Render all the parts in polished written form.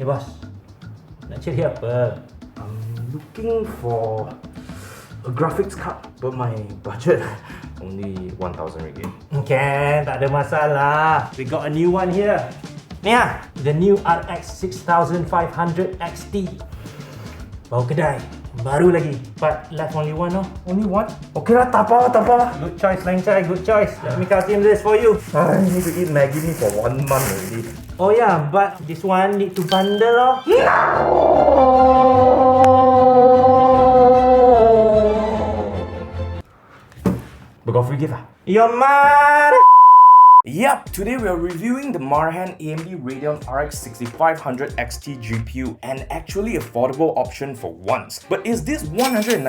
Hey boss, nak cari apa? I'm looking for a graphics card, but my budget only 1,000 ringgit. Okay, tak ada masalah. We got a new one here. Ni ah, the new RX 6500 XT. Baru kedai, baru lagi. But left only one, no? Only one? Okay lah, tak apa. Good choice, Langchai, good choice. Let me custom this for you. I need to eat Maggi mee for 1 month already. Oh yeah, but this one need to bundle, oh. But got free gift ah? Your mother. Yup, today we are reviewing the Marhan AMD Radeon RX 6500 XT GPU, an actually affordable option for once. But is this $199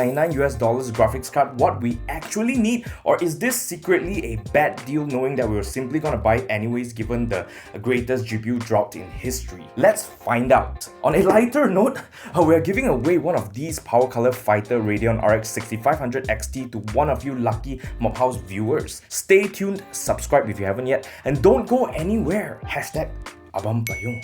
graphics card what we actually need, or is this secretly a bad deal knowing that we were simply gonna buy it anyways given the greatest GPU dropped in history? Let's find out. On a lighter note, we are giving away one of these Powercolor Fighter Radeon RX 6500 XT to one of you lucky Mobhouse viewers. Stay tuned, subscribe if you haven't yet, and don't go anywhere. #Abang Payung.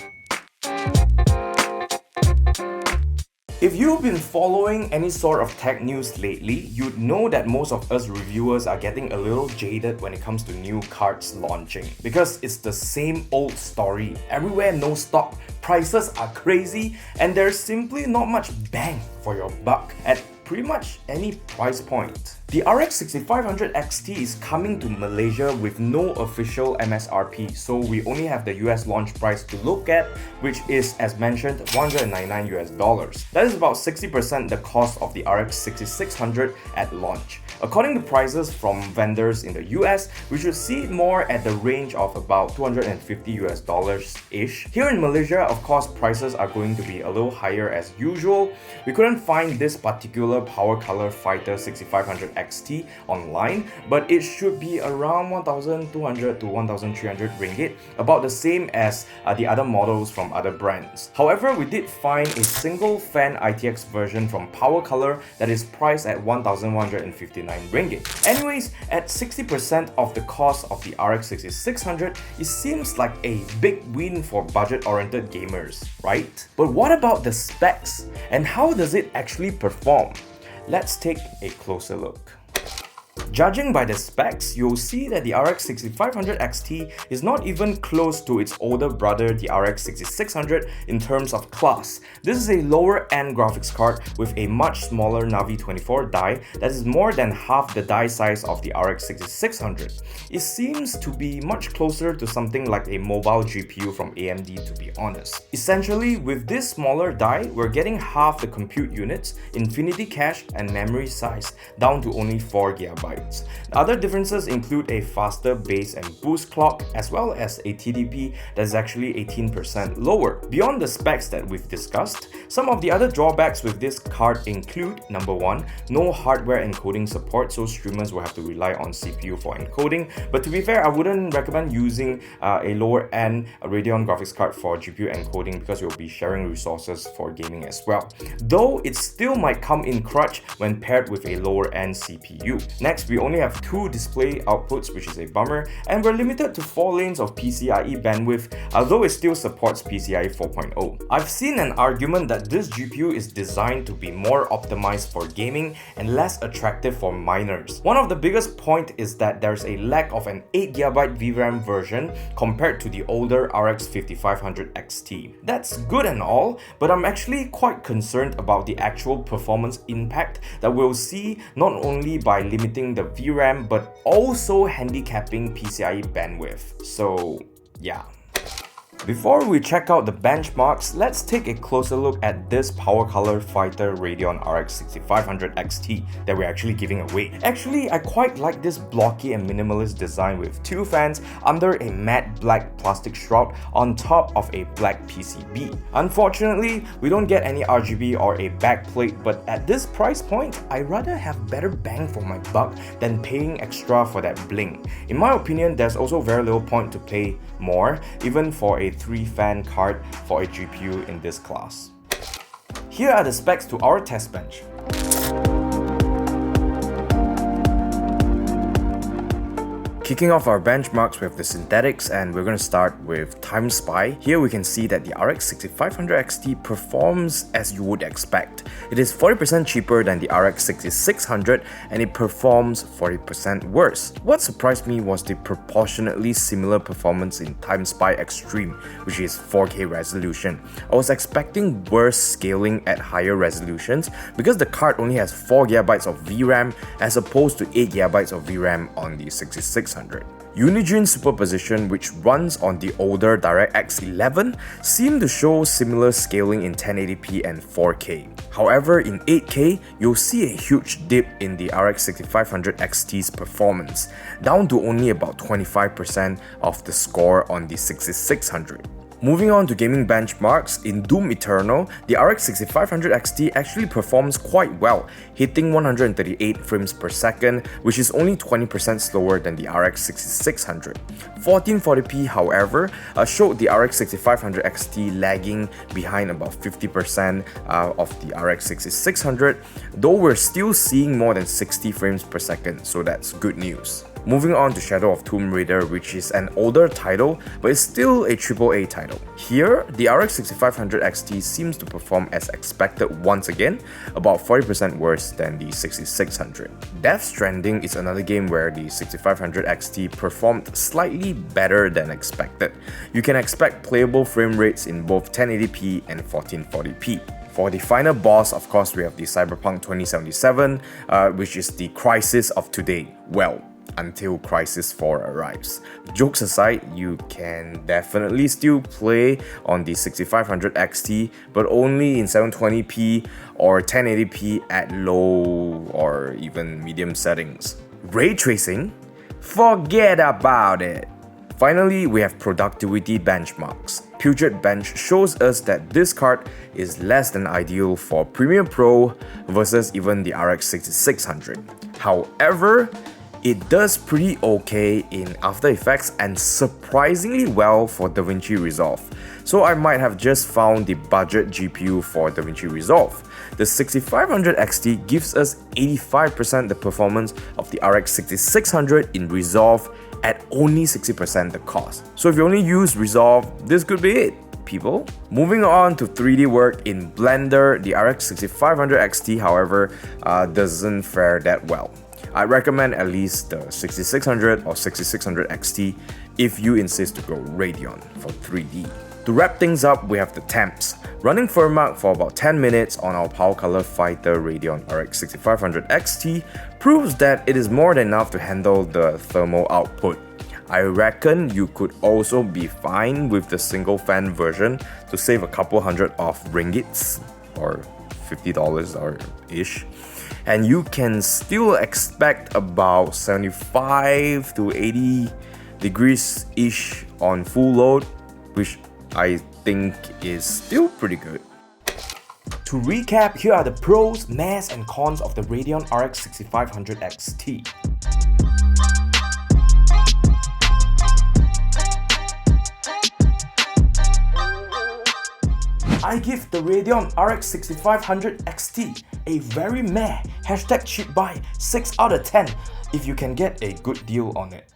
If you've been following any sort of tech news lately, you'd know that most of us reviewers are getting a little jaded when it comes to new cards launching, because it's the same old story. Everywhere no stock, prices are crazy, and there's simply not much bang for your buck at pretty much any price point. The RX 6500 XT is coming to Malaysia with no official MSRP, so we only have the US launch price to look at, which is, as mentioned, $199. That is about 60% the cost of the RX 6600 at launch. According to prices from vendors in the US, we should see it more at the range of about $250-ish. Here in Malaysia, of course, prices are going to be a little higher as usual. We couldn't find this particular Powercolor Fighter 6500 XT online, but it should be around 1,200 to 1,300 ringgit, about the same as the other models from other brands. However, we did find a single fan ITX version from Powercolor that is priced at 1,159 ringgit. Anyways, at 60% of the cost of the RX 6600, it seems like a big win for budget-oriented gamers, right? But what about the specs, and how does it actually perform? Let's take a closer look. Judging by the specs, you'll see that the RX 6500 XT is not even close to its older brother, the RX 6600, in terms of class. This is a lower-end graphics card with a much smaller Navi 24 die that is more than half the die size of the RX 6600. It seems to be much closer to something like a mobile GPU from AMD, to be honest. Essentially, with this smaller die, we're getting half the compute units, infinity cache, and memory size, down to only 4GB. The other differences include a faster base and boost clock, as well as a TDP that is actually 18% lower. Beyond the specs that we've discussed, some of the other drawbacks with this card include: number 1, no hardware encoding support, so streamers will have to rely on CPU for encoding. But to be fair, I wouldn't recommend using a lower-end Radeon graphics card for GPU encoding, because you'll be sharing resources for gaming as well. Though it still might come in clutch when paired with a lower-end CPU. Next, we only have 2 display outputs, which is a bummer, and we're limited to 4 lanes of PCIe bandwidth, although it still supports PCIe 4.0. I've seen an argument that this GPU is designed to be more optimized for gaming and less attractive for miners. One of the biggest points is that there's a lack of an 8GB VRAM version compared to the older RX 5500 XT. That's good and all, but I'm actually quite concerned about the actual performance impact that we'll see, not only by limiting the VRAM, but also handicapping PCIe bandwidth. So yeah. Before we check out the benchmarks, let's take a closer look at this Powercolor Fighter Radeon RX 6500 XT that we're actually giving away. Actually, I quite like this blocky and minimalist design with 2 fans under a matte black plastic shroud on top of a black PCB. Unfortunately, we don't get any RGB or a backplate, but at this price point, I'd rather have better bang for my buck than paying extra for that bling. In my opinion, there's also very little point to pay more, even for a 3-fan card for a GPU in this class. Here are the specs to our test bench. Kicking off our benchmarks with the synthetics, and we're going to start with Time Spy. Here we can see that the RX 6500 XT performs as you would expect. It is 40% cheaper than the RX 6600 and it performs 40% worse. What surprised me was the proportionately similar performance in Time Spy Extreme, which is 4K resolution. I was expecting worse scaling at higher resolutions because the card only has 4GB of VRAM as opposed to 8GB of VRAM on the 6600. Unigine superposition, which runs on the older DirectX 11, seemed to show similar scaling in 1080p and 4K. However, in 8K, you'll see a huge dip in the RX 6500 XT's performance, down to only about 25% of the score on the 6600. Moving on to gaming benchmarks, in Doom Eternal, the RX 6500 XT actually performs quite well, hitting 138 frames per second, which is only 20% slower than the RX 6600. 1440p, however, showed the RX 6500 XT lagging behind about 50% of the RX 6600, though we're still seeing more than 60 frames per second, so that's good news. Moving on to Shadow of Tomb Raider, which is an older title, but it's still a AAA title. Here, the RX 6500 XT seems to perform as expected once again, about 40% worse than the 6600. Death Stranding is another game where the 6500 XT performed slightly better than expected. You can expect playable frame rates in both 1080p and 1440p. For the final boss, of course, we have the Cyberpunk 2077, which is the crisis of today. Well, until Crisis 4 arrives. Jokes aside, you can definitely still play on the 6500 XT, but only in 720p or 1080p at low or even medium settings. Ray tracing? Forget about it! Finally, we have productivity benchmarks. Puget Bench shows us that this card is less than ideal for Premiere Pro versus even the RX 6600. However, it does pretty okay in After Effects and surprisingly well for DaVinci Resolve. So I might have just found the budget GPU for DaVinci Resolve. The 6500 XT gives us 85% the performance of the RX 6600 in Resolve at only 60% the cost. So if you only use Resolve, this could be it, people. Moving on to 3D work in Blender, the RX 6500 XT, however, doesn't fare that well. I recommend at least the 6600 or 6600 XT if you insist to go Radeon for 3D. To wrap things up, we have the temps. Running Firmark for about 10 minutes on our Powercolor Fighter Radeon RX 6500 XT proves that it is more than enough to handle the thermal output. I reckon you could also be fine with the single fan version to save a couple hundred of ringgits or $50 or ish. And you can still expect about 75 to 80 degrees ish on full load, which I think is still pretty good. To recap, here are the pros, mas and cons of the Radeon RX 6500 XT. I give the Radeon RX 6500 XT a very meh #cheap buy 6 out of 10 if you can get a good deal on it.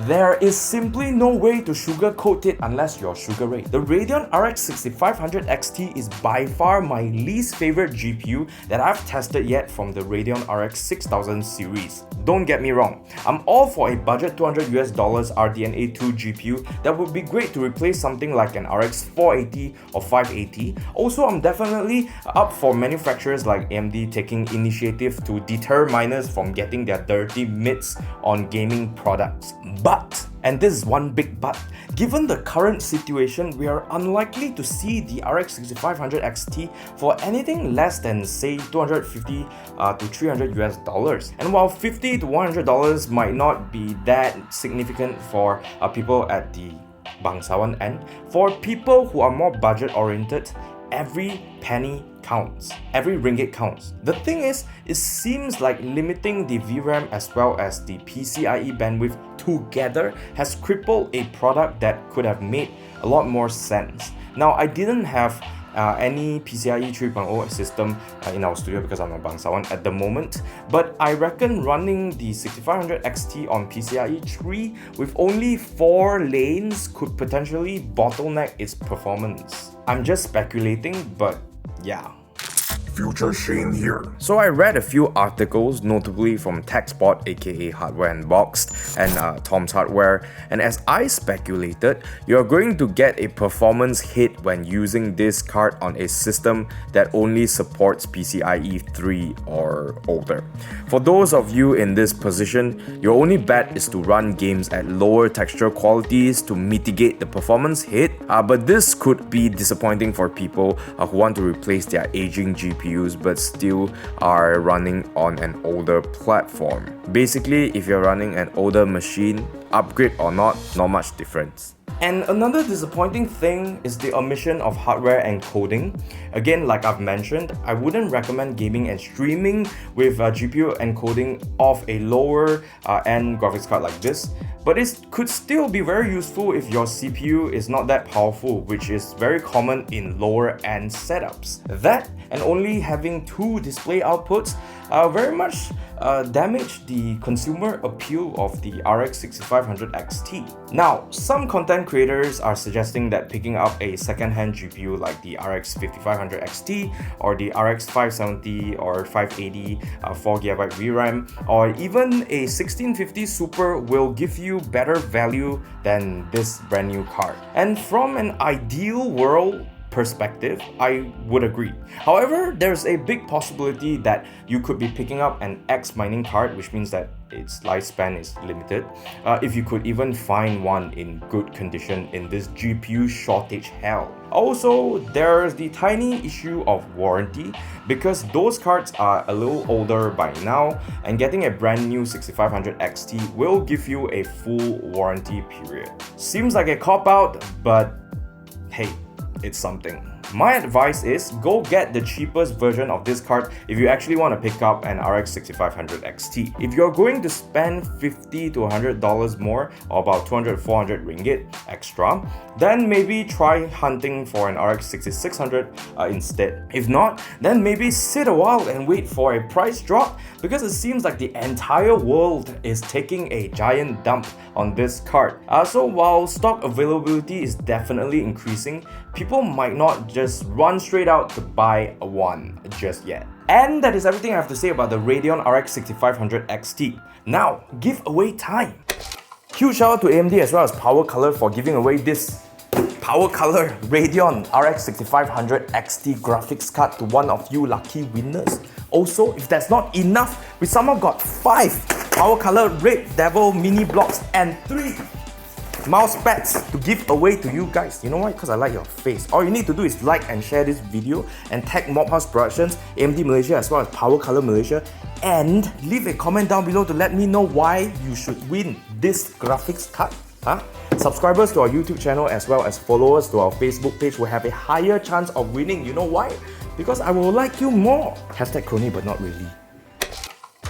There is simply no way to sugarcoat it unless you're Sugar Ray. The Radeon RX 6500 XT is by far my least favorite GPU that I've tested yet from the Radeon RX 6000 series. Don't get me wrong, I'm all for a budget $200 RDNA 2 GPU that would be great to replace something like an RX 480 or 580. Also, I'm definitely up for manufacturers like AMD taking initiative to deter miners from getting their dirty mitts on gaming products. But, and this is one big but, given the current situation, we are unlikely to see the RX 6500 XT for anything less than say $250 to $300. And while $50 to $100 might not be that significant for people at the bangsawan end, for people who are more budget oriented, every penny counts. Every ringgit counts. The thing is, it seems like limiting the VRAM as well as the PCIe bandwidth together has crippled a product that could have made a lot more sense. Now, I didn't have any PCIe 3.0 system in our studio because I'm a bangsawan at the moment. But I reckon running the 6500 XT on PCIe 3 with only 4 lanes could potentially bottleneck its performance. I'm just speculating, but yeah. Future Shane here. So I read a few articles, notably from TechSpot aka Hardware Unboxed and Tom's Hardware, and as I speculated, you're going to get a performance hit when using this card on a system that only supports PCIe 3 or older. For those of you in this position, your only bet is to run games at lower texture qualities to mitigate the performance hit, but this could be disappointing for people who want to replace their aging GPUs but still are running on an older platform. Basically, if you're running an older machine, upgrade or not much difference. And another disappointing thing is the omission of hardware encoding. Again, like I've mentioned, I wouldn't recommend gaming and streaming with GPU encoding of a lower end graphics card like this, but it could still be very useful if your CPU is not that powerful, which is very common in lower end setups. That and only having 2 display outputs very much damage the consumer appeal of the RX 6500 XT. Now, some content creators are suggesting that picking up a second-hand GPU like the RX 5500 XT or the RX 570 or 580 4GB VRAM or even a 1650 Super will give you better value than this brand new card. And from an ideal world perspective, I would agree. However, there's a big possibility that you could be picking up an X mining card, which means that its lifespan is limited, if you could even find one in good condition in this GPU shortage hell. Also, there's the tiny issue of warranty, because those cards are a little older by now, and getting a brand new 6500 XT will give you a full warranty period. Seems like a cop-out, but hey, it's something. My advice is go get the cheapest version of this card if you actually want to pick up an RX 6500 XT. If you're going to spend $50 to $100 more, or about 200-400 ringgit extra, then maybe try hunting for an RX 6600 instead. If not, then maybe sit a while and wait for a price drop, because it seems like the entire world is taking a giant dump on this card. So while stock availability is definitely increasing, people might not just run straight out to buy one just yet. And that is everything I have to say about the Radeon RX 6500 XT. Now, giveaway time! Huge shout out to AMD as well as Powercolor for giving away this Powercolor Radeon RX 6500 XT graphics card to one of you lucky winners. Also, if that's not enough, we somehow got 5 Powercolor Red Devil mini blocks and 3 mouse pads to give away to you guys. You know why? Because I like your face. All you need to do is like and share this video and tag Mobhouse Productions, AMD Malaysia as well as Powercolor Malaysia, and leave a comment down below to let me know why you should win this graphics card. Subscribers to our YouTube channel as well as followers to our Facebook page will have a higher chance of winning. You know why? Because I will like you more. Hashtag crony but not really.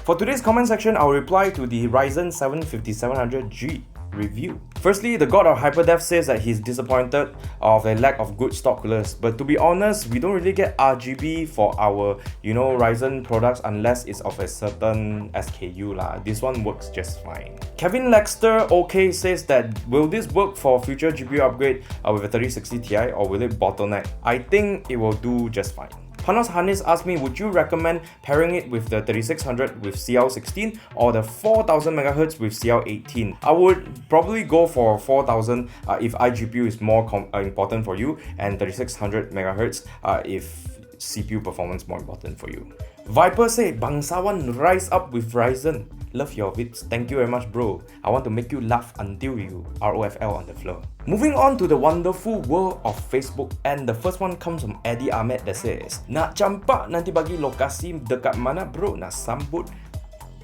For today's comment section, I'll reply to the Ryzen 7 5700G review. Firstly, the god of hyperdev says that he's disappointed of a lack of good stock list, but to be honest, we don't really get RGB for our Ryzen products unless it's of a certain SKU lah. This one works just fine. Kevin Lexter OK says that will this work for future GPU upgrade with a 3060 Ti, or will it bottleneck? I think it will do just fine. Panos Hanis asked me, would you recommend pairing it with the 3600 with CL16 or the 4000 MHz with CL18? I would probably go for 4000 if iGPU is more important for you, and 3600 MHz if CPU performance more important for you. Viper say, Bangsawan rise up with Ryzen. Love your vids. Thank you very much, bro. I want to make you laugh until you ROFL on the floor. Moving on to the wonderful world of Facebook, and the first one comes from Eddie Ahmed that says, nak campak nanti bagi lokasi dekat mana bro nak sambut?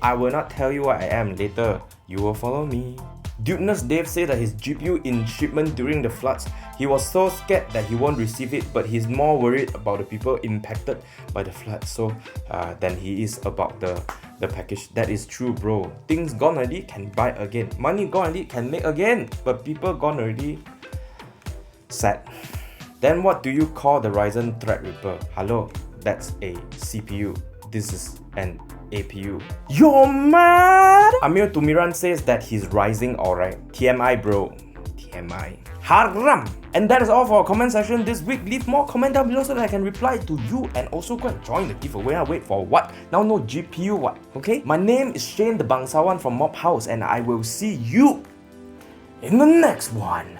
I will not tell you what I am later. You will follow me. Dudeness Dave said that his GPU in shipment during the floods, he was so scared that he won't receive it, but he's more worried about the people impacted by the flood than he is about the package. That is true, bro. Things gone already can buy again. Money gone already can make again, but people gone already, sad. Then what do you call the Ryzen Threadripper? Hello, that's a CPU. This is an APU. You're mad? Amir Tumiran says that he's rising alright. TMI bro. TMI. Haram! And that is all for our comment section this week. Leave more comment down below so that I can reply to you and also go and join the giveaway. I wait for what? Now no GPU what? Okay? My name is Shane the Bangsawan from Mob House and I will see you in the next one.